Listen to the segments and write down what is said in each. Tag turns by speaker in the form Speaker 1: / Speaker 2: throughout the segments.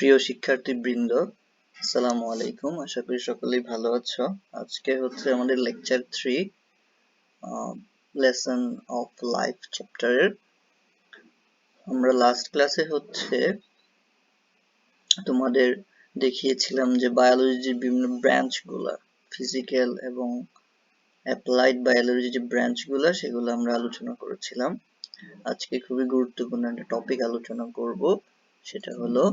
Speaker 1: প্রিয় শিক্ষার্থীবৃন্দ, আসসালামু আলাইকুম। আশা করি সকলেই ভালো আছো। আজকে হচ্ছে আমাদের লেকচার 3 লেসন অফ লাইফ চ্যাপ্টারের। আমরা লাস্ট ক্লাসে হচ্ছে তোমাদের দেখিয়েছিলাম যে বায়োলজির যে বিভিন্ন ব্রাঞ্চগুলা, ফিজিক্যাল এবং অ্যাপ্লাইড বায়োলজির যে ব্রাঞ্চগুলা, সেগুলো আমরা আলোচনা করেছিলাম। আজকে খুবই গুরুত্বপূর্ণ একটা টপিক আলোচনা করব, সেটা হলো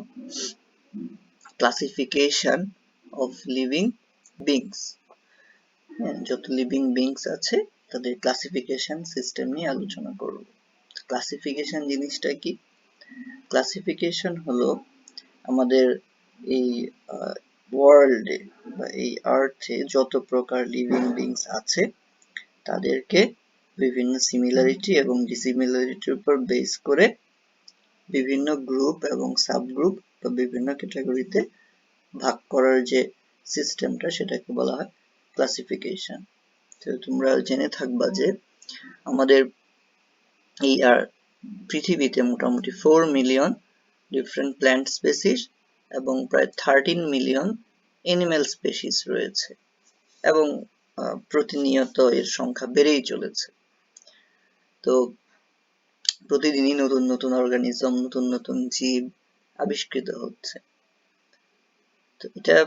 Speaker 1: ক্লাসিফিকেশন অফ লিভিং বিংস। যত লিভিং বিংস আছে তাদের ক্লাসিফিকেশন সিস্টেম নিয়ে আলোচনা করব। ক্লাসিফিকেশন জিনিসটা কি? ক্লাসিফিকেশন হলো আমাদের এই ওয়ার্ল্ডে বা এই আর্থে যত প্রকার লিভিং বিংস আছে তাদেরকে বিভিন্ন সিমিলারিটি এবং ডিসিমিলারিটির উপর বেস করে বিভিন্ন গ্রুপ এবং সাবগ্রুপ বা বিভিন্ন ক্যাটাগরিতে ভাগ করার যে সিস্টেমটা, সেটাকে বলা হয় ক্লাসিফিকেশন। তো তোমরা জেনে থাকবা যে আমাদের এই পৃথিবীতে মোটামুটি 4 মিলিয়ন ডিফারেন্ট প্ল্যান্ট স্পেসিস এবং প্রায় 13 মিলিয়ন অ্যানিম্যাল স্পেসিস রয়েছে এবং প্রতিনিয়ত এর সংখ্যা বেড়েই চলেছে। তো প্রতিদিনই নতুন নতুন অর্গানিজম, নতুন নতুন জীব আবিষ্কৃত হচ্ছে। তো এটা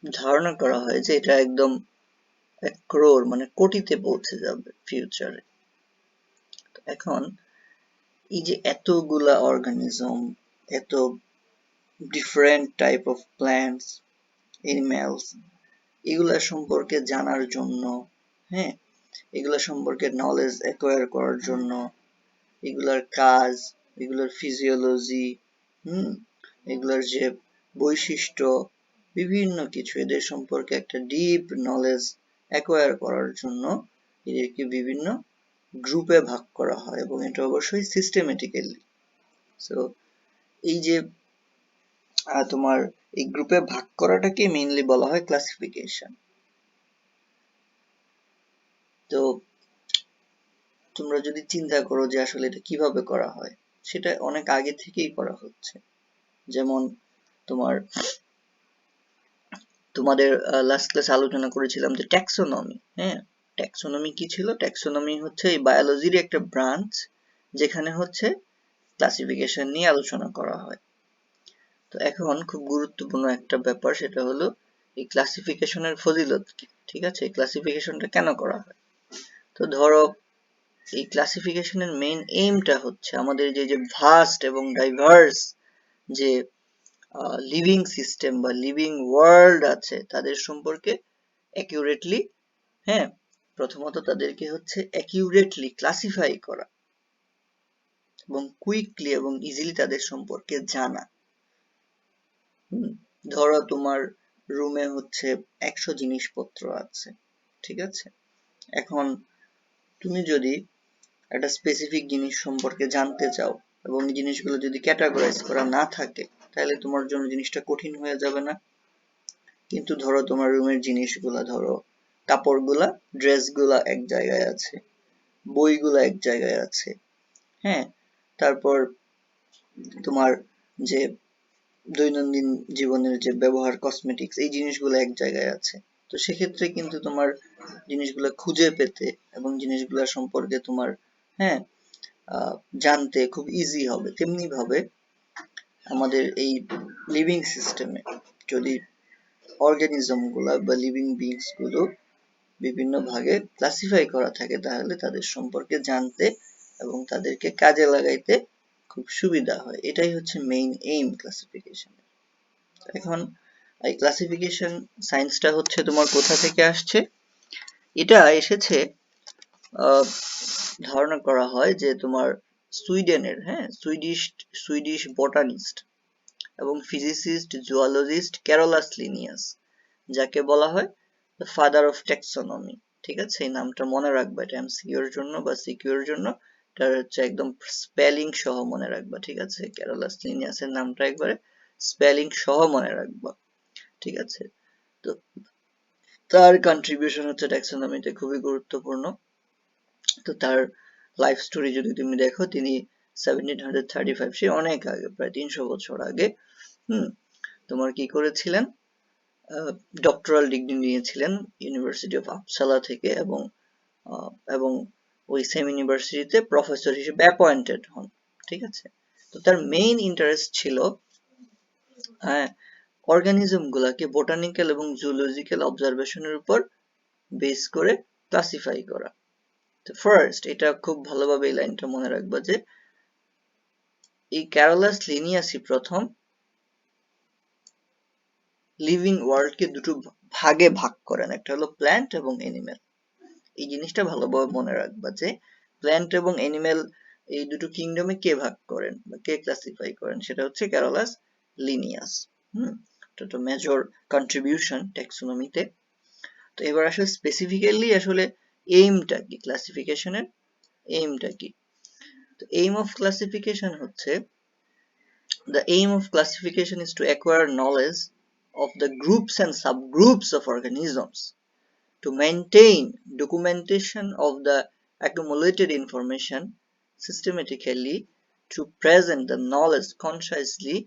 Speaker 1: ধারণা করা হয় যে এটা একদম 1 crore মানে কোটিতে পৌঁছে যাবে ফিউচারে। এখন এই যে এতগুলা অর্গানিজম, এত different type of plants, animals, এগুলা সম্পর্কে জানার জন্য, এগুলা সম্পর্কে নলেজ অ্যাকোয়ার করার জন্য, এগুলার কাজ, এগুলার ফিজিওলজি, এগুলার যে বৈশিষ্ট্য, বিভিন্ন কিছু এদের সম্পর্কে একটা ডিপ নলেজ অ্যাকোয়ার করার জন্য এদেরকে বিভিন্ন গ্রুপে ভাগ করা হয় এবং এটা অবশ্যই সিস্টেমেটিক্যালি। সো এই যে তোমার এই গ্রুপে ভাগ করাটাকে মেইনলি বলা হয় ক্লাসিফিকেশন। তো তোমরা যদি চিন্তা করো যে আসলে এটা কিভাবে করা হয়, সেটা অনেক আগে থেকেই করা হচ্ছে। যেমন তোমাদের লাস্ট ক্লাসে আলোচনা করেছিলাম যে ট্যাক্সোনমি। ট্যাক্সোনমি কি ছিল? ট্যাক্সোনমি হচ্ছে এই বায়োলজির একটা ব্রাঞ্চ, যেখানে হচ্ছে ক্লাসিফিকেশন নিয়ে আলোচনা করা হয়। তো এখন খুব গুরুত্বপূর্ণ একটা ব্যাপার, সেটা হলো এই ক্লাসিফিকেশনের ফজিলত কি। ঠিক আছে, এই ক্লাসিফিকেশনটা কেন করা হয়? তো ধরো এই ক্লাসিফিকেশনের মেইন এইমটা হচ্ছে আমাদের যে ভাস্ট এবং ডাইভার্স যে লিভিং সিস্টেম বা লিভিং ওয়ার্ল্ড আছে তাদের সম্পর্কে অ্যাকিউরেটলি, প্রথমত তাদেরকে হচ্ছে অ্যাকিউরেটলি ক্লাসিফাই করা এবং কুইকলি এবং ইজিলি তাদের সম্পর্কে জানা। ধরো তোমার রুমে হচ্ছে 100 জিনিসপত্র আছে, ঠিক আছে? এখন তুমি যদি একটা স্পেসিফিক জিনিস সম্পর্কে জানতে চাও এবং এই জিনিসগুলো যদি ক্যাটাগরাইজ করা না থাকে, তাহলে তোমার জন্য জিনিসটা কঠিন হয়ে যাবে না? কিন্তু ধরো তোমার রুমের জিনিসগুলা, ধরো কাপড়গুলা, ড্রেসগুলা এক জায়গায় আছে, বইগুলা এক জায়গায় আছে, তারপর তোমার যে দৈনন্দিন জীবনের যে ব্যবহার কসমেটিক্স, এই জিনিসগুলো এক জায়গায় আছে। তো সেক্ষেত্রে কিন্তু তোমার জিনিসগুলো খুঁজে পেতে এবং জিনিসগুলো সম্পর্কে তোমার জানতে খুব ইজি হবে। তেমনি ভাবে আমাদের এই লিভিং সিস্টেমে যদি অর্গানিজম গুলা বা লিভিং বিংস গুলো বিভিন্ন ভাগে ক্লাসিফাই করা থাকে, তাহলে তাদের সম্পর্কে জানতে এবং তাদেরকে কাজে লাগাইতে খুব সুবিধা হয়। এটাই হচ্ছে মেইন এইম ক্লাসিফিকেশন। এখন এই ক্লাসিফিকেশন সায়েন্সটা হচ্ছে তোমার কোথা থেকে আসছে? এটা এসেছে ধারণা করা হয় যে তোমার সুইডেনের সুইডিশ বটানিস্ট এবং ফিজিসিস্ট জুওলজিস্ট ক্যারোলাস লিনিয়াস, যাকে বলা হয় দ্য ফাদার অফ ট্যাক্সোনমি। ঠিক আছে, এই নামটা মনে রাখবা, এটা এমসিকিউর জন্য বা সিকিউর জন্য এটা হচ্ছে একদম স্পেলিং সহ মনে রাখবা। ঠিক আছে, ক্যারোলাস লিনিয়াসের নামটা একবারে স্পেলিং সহ মনে রাখবা। ঠিক আছে, তো তার কন্ট্রিবিউশন হচ্ছে ট্যাক্সোনমিতে খুবই গুরুত্বপূর্ণ। তো তার লাইফ স্টোরি যদি তুমি দেখো, তিনি 1735, সে অনেক আগে, প্রায় 300 বছর আগে তোমার কি করেছিলেন, ডক্টরাল ডিগ্রি নিয়েছিলেন ইউনিভার্সিটি অফ আপসালা থেকে, এবং ওই সেম ইউনিভার্সিটিতে প্রফেসর হিসেবে অ্যাপয়েন্টেড হন। ঠিক আছে, তো তার মেইন ইন্টারেস্ট ছিল অর্গানিজম গুলাকে বোটানিক্যাল এবং জুলজিক্যাল অবজারভেশনের উপর বেস করে ক্লাসিফাই করা। তো ফার্স্ট এটা খুব ভালোভাবে এই লাইনটা মনে রাখবা যে এই ক্যারোলাস লিনিয়াসই প্রথম লিভিং ওয়ার্ল্ডকে দুটো ভাগে ভাগ করেন, একটা হলো প্ল্যান্ট এবং অ্যানিমেল। এই জিনিসটা ভালোভাবে মনে রাখবা যে প্ল্যান্ট এবং অ্যানিমেল এই দুটো কিংডমে কে ভাগ করেন বা কে ক্লাসিফাই করেন, সেটা হচ্ছে ক্যারোলাস লিনিয়াস। এটা মেজর কন্ট্রিবিউশন ট্যাক্সোনমিতে। তো এবার আসলে স্পেসিফিক্যালি আসলে এইমটা কি, ক্লাসিফিকেশনের এইমটা কি? তো এইম অফ ক্লাসিফিকেশন হচ্ছে the aim of classification is to acquire knowledge of the groups and subgroups of organisms, to maintain documentation of the accumulated information systematically, to present the knowledge consciously,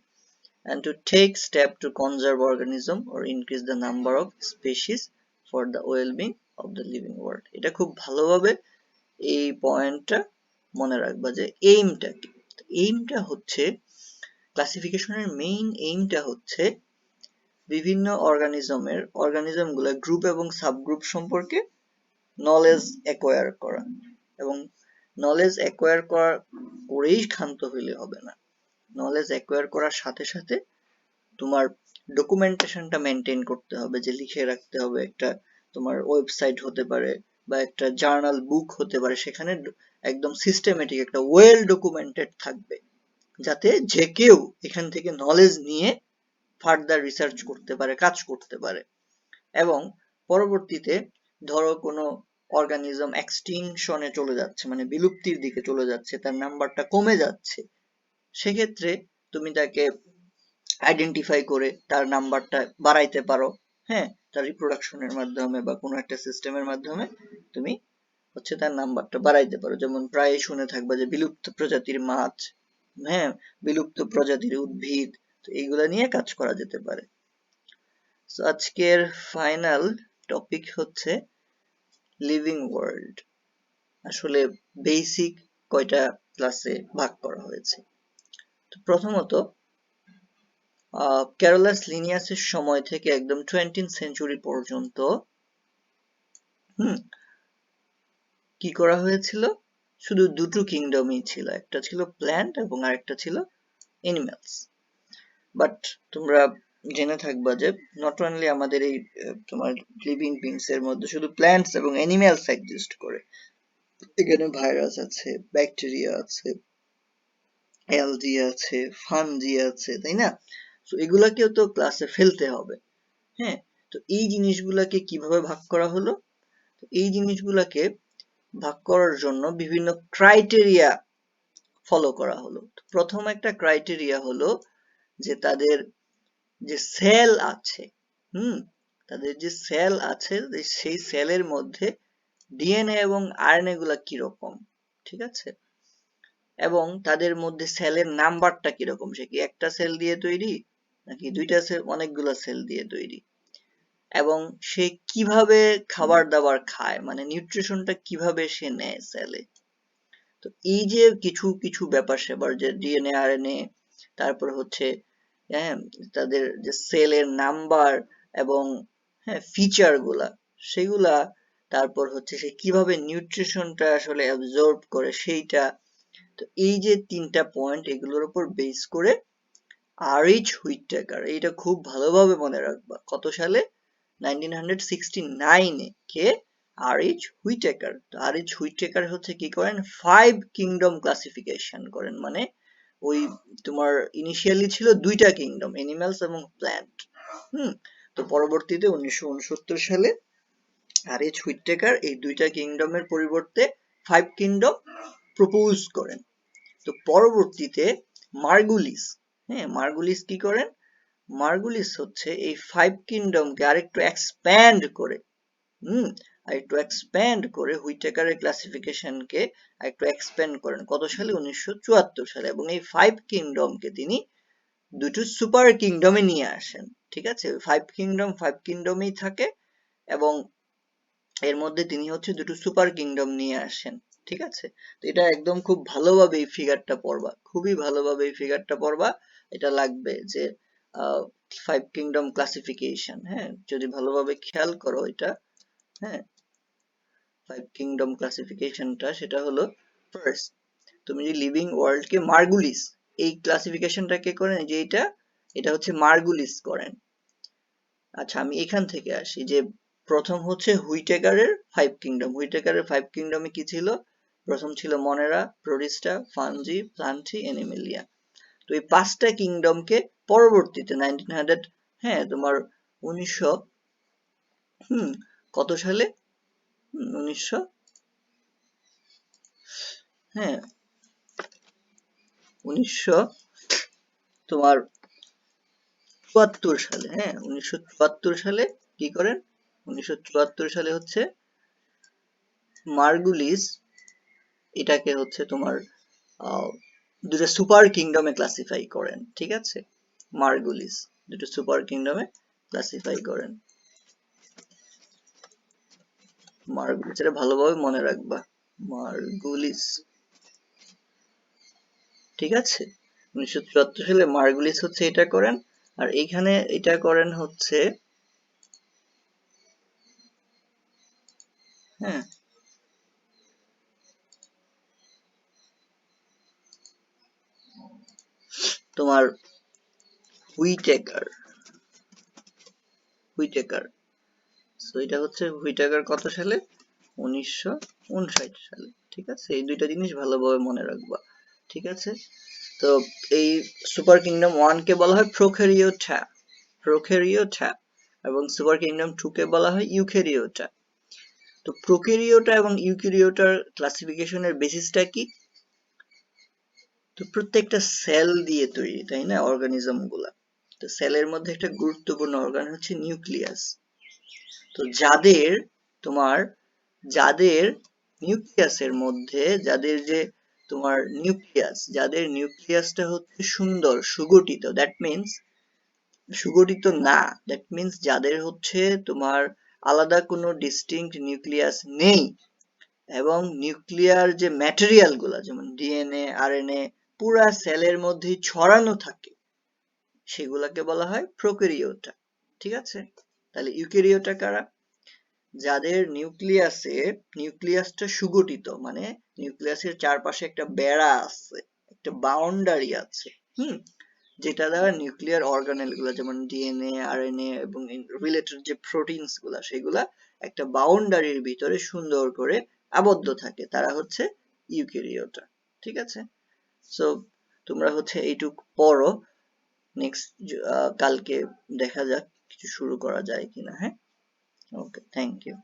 Speaker 1: and to take steps to conserve organism or increase the number of species for the well-being of the living world. এটা খুব ভালোভাবে এই পয়েন্টটা মনে রাখবা যে এইমটা কি। এইমটা হচ্ছে ক্লাসিফিকেশনের মেইন এইমটা হচ্ছে বিভিন্ন অর্গানিজমগুলো গ্রুপ এবং সাবগ্রুপ সম্পর্কে নলেজ অ্যাকোয়ার করা, এবং নলেজ অ্যাকোয়ার করেই ক্ষান্ত হইলে হবে না, নলেজ অ্যাকোয়ার করার সাথে সাথে তোমার ডকুমেন্টেশনটা মেনটেন করতে হবে, যে লিখে রাখতে হবে, একটা তোমার ওয়েবসাইট হতে পারে বা একটা জার্নাল বুক হতে পারে, সেখানে একদম সিস্টেমেটিক একটা ওয়েল ডকুমেন্টেড থাকবে, যাতে যে কেউ এখান থেকে নলেজ নিয়ে ফার্দার রিসার্চ করতে পারে, কাজ করতে পারে। এবং পরবর্তীতে ধরো কোনো অর্গানিজম এক্সটিংশনে চলে যাচ্ছে, মানে বিলুপ্তির দিকে চলে যাচ্ছে, তার নাম্বারটা কমে যাচ্ছে, সেক্ষেত্রে তুমি তাকে আইডেন্টিফাই করে তার নাম্বারটা বাড়াইতে পারো। হ্যাঁ, তার রিপ্রোডাকশনের মাধ্যমে বা কোনো একটা সিস্টেমের মাধ্যমে তুমি হচ্ছে তার নাম্বারটা বাড়াইতে পারো। যেমন প্রায় শুনে থাকবা যে বিলুপ্ত প্রজাতির মাছ, হ্যাঁ, বিলুপ্ত প্রজাতির উদ্ভিদ, তো এইগুলা নিয়ে কাজ করা যেতে পারে। তো আজকের ফাইনাল টপিক হচ্ছে লিভিং ওয়ার্ল্ড। আসলে বেসিক কয়টা ক্লাসে ভাগ করা হয়েছে। তো প্রথমত ক্যারোলাস লিনিয়াসের সময় থেকে একদম 20th সেঞ্চুরি পর্যন্ত কি করা হয়েছিল, শুধু দুটো কিংডমই ছিল, একটা ছিল প্ল্যান্ট এবং আরেকটা ছিল অ্যানিমালস। বাট তোমরা জেনে থাকবা যে নট অনলি আমাদের এই তোমার লিভিং বিংস এর মধ্যে শুধু প্ল্যান্টস এবং অ্যানিমালস এক্সিস্ট করে, এখানে ভাইরাস আছে, ব্যাকটেরিয়া আছে, অ্যালজি আছে, ফানজি আছে, তাই না? তো এগুলাকেও তো ক্লাসে ফেলতে হবে। হ্যাঁ, তো এই জিনিসগুলাকে কিভাবে ভাগ করা হলো? এই জিনিসগুলাকে ভাগ করার জন্য বিভিন্ন ক্রাইটেরিয়া ফলো করা হলো। প্রথম একটা ক্রাইটেরিয়া হলো যে তাদের যে সেল আছে, তাদের যে সেল আছে, সেই সেলের মধ্যে ডিএনএ এবং আরএনএ গুলা কিরকম, ঠিক আছে, এবং তাদের মধ্যে সেলের নাম্বারটা কিরকম, সে কি একটা সেল দিয়ে তৈরি নাকি দুইটা সেল, অনেকগুলা সেল দিয়ে তৈরি, এবং সে কিভাবে খাবার দাবার খায়, মানে নিউট্রিশনটা কিভাবে সে নেয় সেলে। তো এই যে কিছু কিছু ব্যাপার সেবার, যে ডিএনএ আরএনএ, তারপর হচ্ছে তাদের যে সেলের নাম্বার এবং ফিচার গুলা, সেগুলা, তারপর হচ্ছে সে কিভাবে নিউট্রিশনটা আসলে অ্যাবজর্ব করে সেইটা। তো এই যে তিনটা পয়েন্ট, এগুলোর উপর বেস করে আর.এইচ. হুইটেকার, এইটা খুব ভালোভাবে মনে রাখবা, কত সালে, 1969-এ, কে, আর.এইচ. হুইটেকার। তো আর.এইচ. হুইটেকার হচ্ছে কি করেন, 5 কিংডম ক্লাসিফিকেশন করেন, মানে ওই তোমার ইনিশিয়ালি ছিল দুইটা কিংডম, অ্যানিমালস এবং প্ল্যান্ট। তো পরবর্তীতে 1969 সালে আর.এইচ. হুইটেকার এই দুইটা কিংডমের পরিবর্তে 5 কিংডম প্রপোজ করেন। তো পরবর্তীতে মার্গুলিস, মার্গুলিস কি করেন, মার্গুলিস হচ্ছে এই 5 কিংডমকে আরেকটু এক্সপ্যান্ড করে, হুইটেকারের ক্লাসিফিকেশনকে একটু এক্সপ্যান্ড করেন, কত সালে, 1974 সালে, এবং এই 5 কিংডমকে তিনি দুটো সুপার কিংডমে নিয়ে আসেন, ঠিক আছে? ফাইভ কিংডমেই থাকে, এবং এর মধ্যে তিনি হচ্ছে দুটো সুপার কিংডম নিয়ে আসেন, ঠিক আছে? তো এটা একদম খুব ভালোভাবে এই ফিগারটা পড়বা, খুবই ভালোভাবে এই ফিগারটা পড়বা। এটা লাগবে যে ফাইভ কিংডম ক্লাসিফিকেশন, হ্যাঁ, যদি ভালোভাবে খেয়াল করো এটা, হ্যাঁ, ফাইভ কিংডম ক্লাসিফিকেশনটা সেটা হলো, ফার্স্ট তুমি যে লিভিং ওয়ার্ল্ড কে মার্গুলিস, এই ক্লাসিফিকেশনটা কে করেন, যে এটা হচ্ছে মার্গুলিস করেন। আচ্ছা, আমি এখান থেকে আসি, যে প্রথম হচ্ছে হুইটেকারের ফাইভ কিংডম। হুইটেকারের ফাইভ কিংডমে কি ছিল? প্রথম ছিল মনেরা, প্রোটিস্টা, ফাঞ্জি, প্লান্টি, অ্যানিমেলিয়া। তো এই পাঁচটা কিংডমকে পরবর্তীতে 1900, হ্যাঁ, তোমার 1900 কত সালে, 1900, হ্যাঁ, 1900 তোমার 74 সালে, হ্যাঁ, 1974 সালে কি করেন? 1974 সালে হচ্ছে মার্গুলিস এটাকে হচ্ছে তোমার দুটো সুপার কিংডমে ক্লাসিফাই করেন, ঠিক আছে? মার্গুলিস দুটো সুপার কিংডমে ক্লাসিফাই করেন। মার্গুলিস, এটা ভালোভাবে মনে রাখবা, মার্গুলিস, ঠিক আছে? 1974 সালে মার্গুলিস হচ্ছে এটা করেন, আর এইখানে এটা করেন হচ্ছে, হ্যাঁ, তোমার হুইটেকার, হুইটেকার, সো এটা হচ্ছে হুইটেকার কত সালে? 1959 সালে, ঠিক আছে? এই দুইটা জিনিস ভালোভাবে মনে রাখবা, ঠিক আছে? তো এই সুপার কিংডম 1 কে বলা হয় প্রোক্যারিওটা, প্রোক্যারিওটা, এবং সুপার কিংডম 2 কে বলা হয় ইউক্যারিওটা। তো প্রোক্যারিওটা এবং ইউক্যারিওটার ক্লাসিফিকেশনের বেসিসটা কি? তো প্রত্যেকটা সেল দিয়ে তৈরি, তাই না, অর্গানিজম গুলা। তো সেলের মধ্যে একটা গুরুত্বপূর্ণ অর্গান হচ্ছে নিউক্লিয়াস। তো যাদের নিউক্লিয়াসের মধ্যে, যাদের যে তোমার নিউক্লিয়াস, যাদের নিউক্লিয়াসটা হচ্ছে সুন্দর সুগঠিত, দ্যাট মিন্স সুগঠিত না, দ্যাট মিন্স যাদের হচ্ছে তোমার আলাদা কোনো ডিস্টিংক্ট নিউক্লিয়াস নেই, এবং নিউক্লিয়ার যে ম্যাটেরিয়াল গুলা যেমন ডিএনএ, আরএনএ পুরা সেলের মধ্যে ছড়ানো থাকে, সেগুলাকে বলা হয় প্রোক্যারিওটা, ঠিক আছে? তাহলে ইউক্যারিওটা কারা? যাদের নিউক্লিয়াসটা সুগঠিত, মানে নিউক্লিয়াসের চারপাশে একটা বেড়া আছে, একটা বাউন্ডারি আছে, যেটা দ্বারা নিউক্লিয়ার অর্গানেল গুলা যেমন ডিএনএ, আরএনএ এবং রিলেটেড যে প্রোটিনস গুলা, সেগুলা একটা বাউন্ডারির ভিতরে সুন্দর করে আবদ্ধ থাকে, তারা হচ্ছে ইউক্যারিওটা, ঠিক আছে? সো তোমরা হচ্ছে এইটুক পড়ো, নেক্সট কালকে দেখা যাক কিছু শুরু করা যায় কিনা, হ্যাঁ? ওকে, থ্যাংক ইউ।